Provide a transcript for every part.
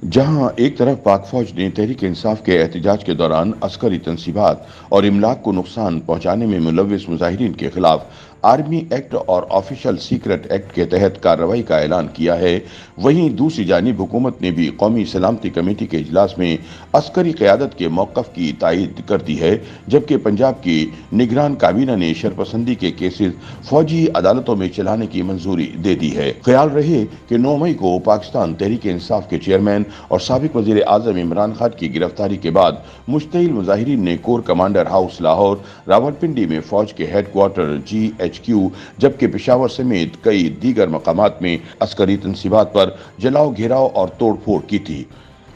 जहां एक तरफ पाक फौज ने तहरीक इंसाफ के एहतजाज के दौरान अस्करी तनसीबात और इमलाक को नुकसान पहुंचाने में मुलविस मुजाहिरीन के खिलाफ आर्मी एक्ट और ऑफिशियल सीक्रेट एक्ट के तहत कार्रवाई का ऐलान किया है, वहीं दूसरी जानिब हुकूमत ने भी कौमी सलामती कमेटी के इजलास में अस्करी क़यादत के मौक़िफ़ की तायीद कर दी है, जबकि पंजाब की निगरान काबीना ने शरपसंदी के केसेस फौजी अदालतों में चलाने की मंजूरी दे दी है। ख्याल रहे कि 9 मई को पाकिस्तान तहरीक इंसाफ के चेयरमैन और साबिक वज़ीर आज़म इमरान खान की गिरफ्तारी के बाद मुश्तइल मुजाहिरीन ने core commander house Lahore, Rawalpindi में फौज के हेडक्वार्टर GHQ, जबकि पेशावर समेत कई दीगर मकामात में अस्करी तनसीबात पर जलाओ, घेराव और तोड़ फोड़ की थी,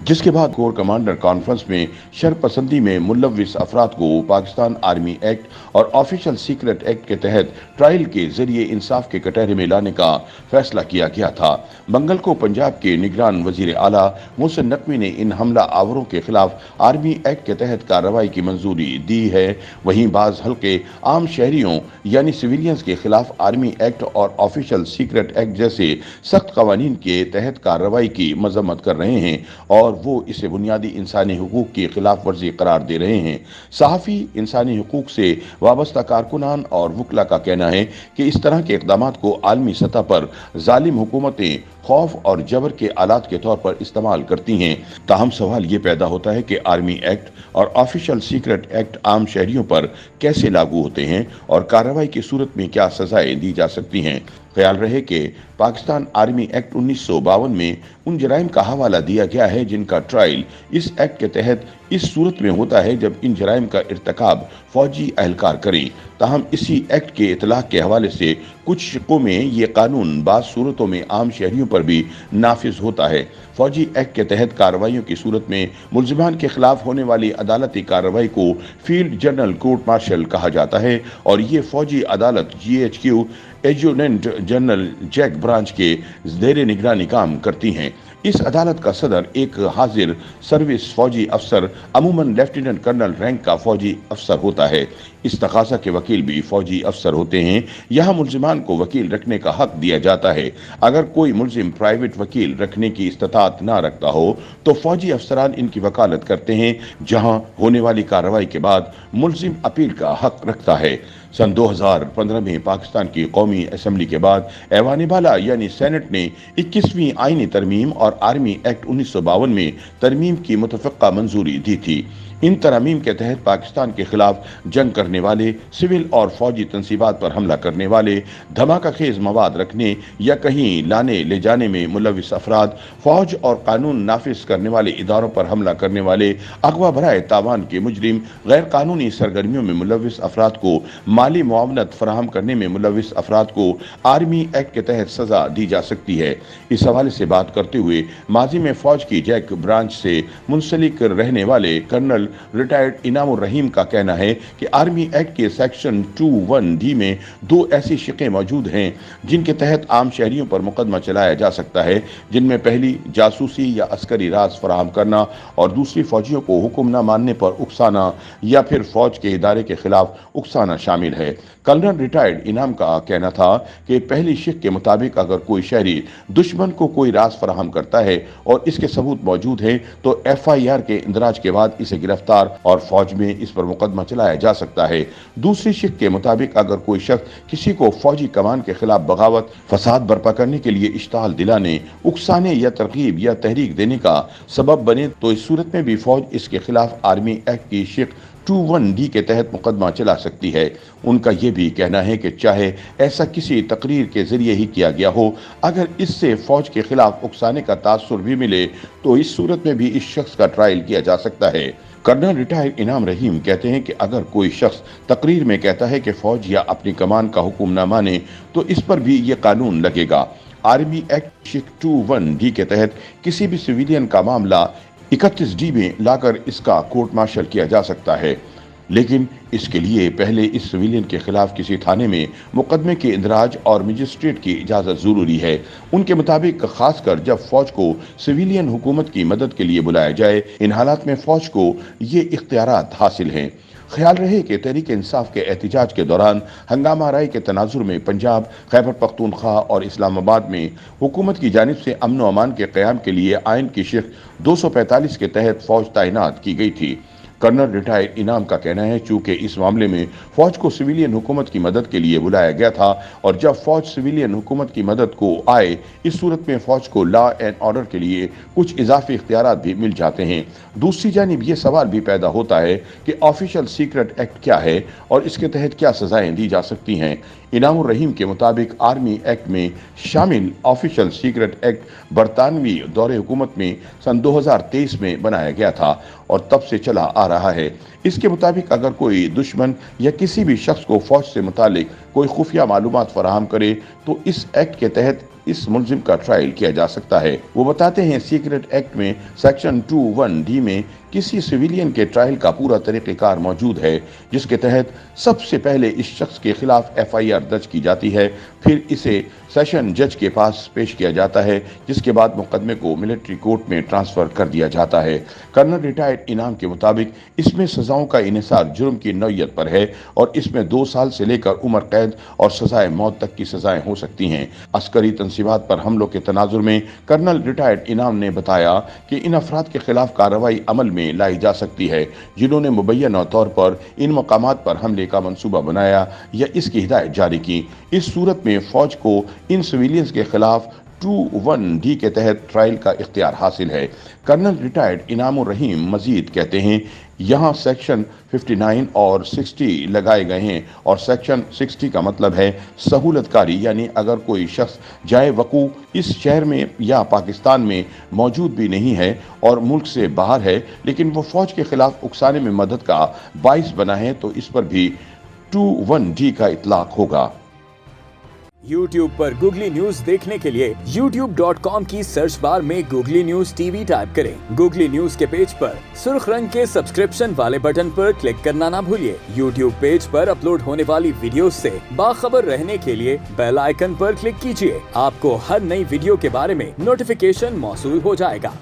जिसके बाद कोर कमांडर कॉन्फ्रेंस में शरपसंदी में मुलविस अफराद को पाकिस्तान आर्मी एक्ट और ऑफिशियल सीक्रेट एक्ट के तहत ट्रायल के जरिए इंसाफ के कटहरे में लाने का फैसला किया गया था। मंगल को पंजाब के निगरान वजीर आला मोहसिन नकवी ने इन हमला आवरों के खिलाफ आर्मी एक्ट के तहत कार्रवाई की मंजूरी दी है। वहीं बाज हल्के आम शहरियों यानी सिविलियंस के खिलाफ आर्मी एक्ट और ऑफिशियल सीक्रेट एक्ट जैसे सख्त कवानीन के तहत कार्रवाई की मजम्मत कर रहे हैं और वो इसे बुनियादी इंसानी हुकूक की खिलाफ वर्जी करार दे रहे हैं। सहाफ़ी, इंसानी हुकूक से वाबस्ता कारकुनान और वकला का कहना है कि इस तरह के इक़दामात को आलमी सतह पर जालिम हुकूमतें खौफ और जबर के आलात के तौर पर इस्तेमाल करती हैं। ताहम सवाल ये पैदा होता है कि आर्मी एक्ट और ऑफिशियल सीक्रेट एक्ट आम शहरियों पर कैसे लागू होते हैं और कार्रवाई की सूरत में क्या सजाएं दी जा सकती हैं। ख्याल रहे कि पाकिस्तान आर्मी एक्ट 1952 में उन जराइम का हवाला दिया गया है जिनका ट्रायल इस एक्ट के तहत इस सूरत में होता है जब इन जराइम का इर्तकाब फौजी अहलकार करें। ताहम इसी एक्ट के इतलाक के हवाले से कुछ शिकों में ये कानून बाज़ सूरतों में आम शहरियों पर भी नाफिज होता है। फौजी एक्ट के तहत कार्रवाइयों की सूरत में मुल्जिमान के खिलाफ होने वाली अदालती कार्रवाई को फील्ड जनरल कोर्ट मार्शल कहा जाता है और ये फौजी अदालत GHQ adjutant general JAG branch के ज़ेरे निगरानी काम करती हैं। इस अदालत का सदर एक हाजिर सर्विस फौजी अफसर, अमूमन लेफ्टिनेंट कर्नल रैंक का फौजी अफसर होता है। इस तकाज़ा के वकील भी फौजी अफसर होते हैं। यहाँ मुल्जिमान को वकील रखने का हक दिया जाता है। अगर कोई मुल्जिम प्राइवेट वकील रखने की इस्तात ना रखता हो तो फौजी अफसरान इनकी वकालत करते हैं, जहाँ होने वाली कार्रवाई के बाद मुल्जिम अपील का हक रखता है। सन 2015 में पाकिस्तान की कौमी असम्बली के बाद ऐवान बाला यानी सेनेट ने 21वीं आईनी तरमीम और आर्मी एक्ट 1952 में तरमीम की मुतफ़क्का मंजूरी दी थी। इन तरमीम के तहत पाकिस्तान के खिलाफ जंग करने वाले, सिविल और फौजी तनसीबात पर हमला करने वाले, धमाका खेज मवाद रखने या कहीं लाने ले जाने में मुलविस अफराद, फौज और कानून नाफिज करने वाले इदारों पर हमला करने वाले, अगवा बराए तावान के मुजरिम, गैर कानूनी सरगर्मियों में मुलविस अफराद को माली मुआवनत फराहम करने में मुलविस अफराद को आर्मी एक्ट के तहत सजा दी जा सकती है। इस हवाले से बात करते हुए माजी में फौज की जैक ब्रांच से मुंसलिक रहने वाले कर्नल रिटायर्ड इनामुर रहीम का कहना है कि आर्मी एक्ट के सेक्शन 21D में 2 ऐसी शिकें मौजूद हैं जिनके तहत आम शहरियों पर मुकदमा चलाया जा सकता है, जिनमें पहली जासूसी या अस्करी राज फराहम करना और दूसरी फौजियों को हुक्म न मानने पर उकसाना या फिर फौज के इदारे के खिलाफ उकसाना शामिल है। कर्नल रिटायर्ड इनाम का कहना था कि पहली शिक के मुताबिक अगर कोई शहरी दुश्मन को कोई राज फराहम करता है और इसके सबूत मौजूद हैं तो FIR के इंदराज के बाद इसे गिरफ्तार और फौज में इस पर मुकदमा चलाया जा सकता है। दूसरी शिक के मुताबिक अगर कोई शख्स किसी को फौजी कमान के खिलाफ बगावत, फसाद बर्पा करने के लिए इश्ताल दिलाने, उकसाने या तरगीब या तहरीक देने का सबब बने तो इस सूरत में भी फौज इसके खिलाफ आर्मी एक्ट की शिक 21D के तहत मुकदमा चला सकती है। उनका यह भी कहना है कि चाहे ऐसा किसी तकरीर के जरिए ही किया गया हो, अगर इससे फौज के खिलाफ उकसाने का तासुर भी मिले तो इस सूरत में भी इस शख्स का ट्रायल किया जा सकता है। कर्नल रिटायर्ड इनाम रहीम कहते हैं कि अगर कोई शख्स तकरीर में कहता है कि फौज या अपनी कमान का हुक्म न माने तो इस पर भी ये कानून लगेगा। आर्मी एक्ट शिक 21D के तहत किसी भी सिविलियन का मामला 31D में लाकर इसका कोर्ट मार्शल किया जा सकता है, लेकिन इसके लिए पहले इस सिविलियन के खिलाफ किसी थाने में मुकदमे के इंदराज और मजिस्ट्रेट की इजाज़त ज़रूरी है। उनके मुताबिक खासकर जब फौज को सिविलियन हुकूमत की मदद के लिए बुलाया जाए, इन हालात में फौज को ये इख्तियारात हासिल हैं। ख्याल रहे कि तहरीक इंसाफ के एहतजाज के दौरान हंगामा आराई के तनाजुर में पंजाब, खैबर पख्तूनख्वा और इस्लामाबाद में हुकूमत की जानिब से अमन व अमान के क़याम के लिए आइन की शिक 245 के तहत फौज तैनात की गई थी। कर्नल रिटायर्ड इनाम का कहना है चूंकि इस मामले में फौज को सिविलियन हुकूमत की मदद के लिए बुलाया गया था और जब फौज सिविलियन हुकूमत की मदद को आए, इस सूरत में फौज को लॉ एंड ऑर्डर के लिए कुछ इजाफी इख्तियारात भी मिल जाते हैं। दूसरी जानिब ये सवाल भी पैदा होता है कि ऑफिशियल सीक्रेट एक्ट क्या है और इसके तहत क्या सजाएं दी जा सकती हैं। इनामुर रहीम के मुताबिक आर्मी एक्ट में शामिल ऑफिशियल सीक्रेट एक्ट बरतानवी दौरे हुकूमत में सन 2023 में बनाया गया था और तब से चला आ रहा है। इसके मुताबिक अगर कोई दुश्मन या किसी भी शख्स को फौज से मुतालिक कोई खुफिया मालूमात फराहम करे तो इस एक्ट के तहत इस मुलजिम का ट्रायल किया जा सकता है। वो बताते हैं सीक्रेट एक्ट में सेक्शन 21D में किसी सिविलियन के ट्रायल का पूरा तरीक़ेकार मौजूद है, जिसके तहत सबसे पहले इस शख्स के खिलाफ FIR दर्ज की जाती है, फिर इसे सेशन जज के पास पेश किया जाता है, जिसके बाद मुकदमे को मिलिट्री कोर्ट में ट्रांसफर कर दिया जाता है। कर्नल रिटायर्ड इनाम के मुताबिक इसमें सजाओं का इन्हिसार जुर्म की नौयत पर है और इसमें 2 साल से लेकर उम्र कैद और सजाए मौत तक की सजाएं हो सकती हैं। अस्करी तंसीबात पर हमलों के तनाजुर में कर्नल रिटायर्ड इनाम ने बताया कि इन अफराद के खिलाफ कार्रवाई अमल में लाई जा सकती है जिन्होंने मुबैना तौर पर इन मकामात पर हमले का मंसूबा बनाया या इसकी हिदायत जारी की। इस सूरत में फौज को इन सिविलियंस के खिलाफ 21D के तहत ट्रायल का इख्तियार हासिल है। कर्नल रिटायर्ड इनामुर रहीम मजीद कहते हैं यहाँ सेक्शन 59 और 60 लगाए गए हैं और सेक्शन 60 का मतलब है सहूलतकारी, यानी अगर कोई शख्स जाए वकू इस शहर में या पाकिस्तान में मौजूद भी नहीं है और मुल्क से बाहर है लेकिन वो फौज के खिलाफ उकसाने में मदद का बाइस बना है तो इस पर भी 21D का इतलाक होगा। YouTube पर गूगली न्यूज देखने के लिए youtube.com की सर्च बार में गूगली न्यूज TV टाइप करें। गूगली न्यूज के पेज पर सुर्ख रंग के सब्सक्रिप्शन वाले बटन पर क्लिक करना ना भूलिए। YouTube पेज पर अपलोड होने वाली वीडियोस से बाखबर रहने के लिए बेल आइकन पर क्लिक कीजिए। आपको हर नई वीडियो के बारे में नोटिफिकेशन मौसूल हो जाएगा।